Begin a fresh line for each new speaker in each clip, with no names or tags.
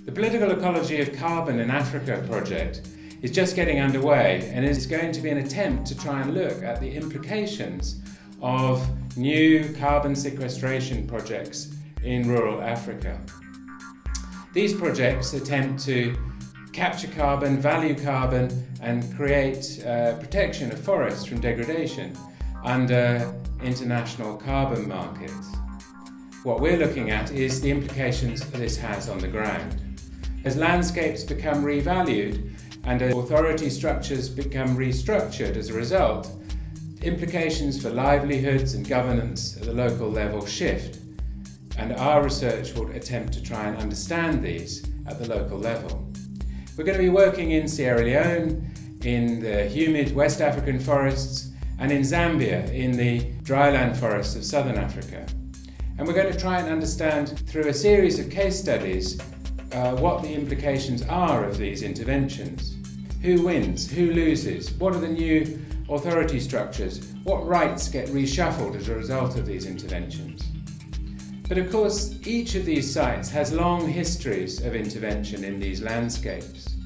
The Political Ecology of Carbon in Africa project is just getting underway and is going to be an attempt to try and look at the implications of new carbon sequestration projects in rural Africa. These projects attempt to capture carbon, value carbon, and create protection of forests from degradation under international carbon markets. What we're looking at is the implications this has on the ground. As landscapes become revalued and authority structures become restructured as a result, implications for livelihoods and governance at the local level shift, and our research will attempt to try and understand these at the local level. We're going to be working in Sierra Leone, in the humid West African forests, and in Zambia, in the dryland forests of southern Africa. And we're going to try and understand through a series of case studies what the implications are of these interventions. Who wins? Who loses? What are the new authority structures? What rights get reshuffled as a result of these interventions? But of course, each of these sites has long histories of intervention in these landscapes.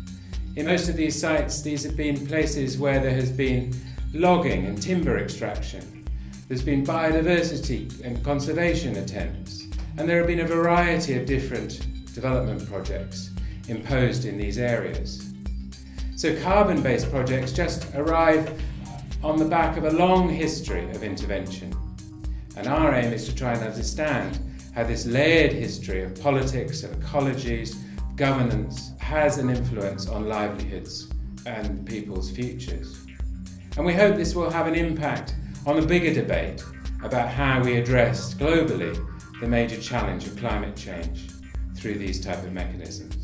In most of these sites, these have been places where there has been logging and timber extraction. There's been biodiversity and conservation attempts, and there have been a variety of different development projects imposed in these areas. So carbon-based projects just arrive on the back of a long history of intervention. And our aim is to try and understand how this layered history of politics, of ecologies, governance has an influence on livelihoods and people's futures. And we hope this will have an impact on the bigger debate about how we address globally the major challenge of climate change through these type of mechanisms.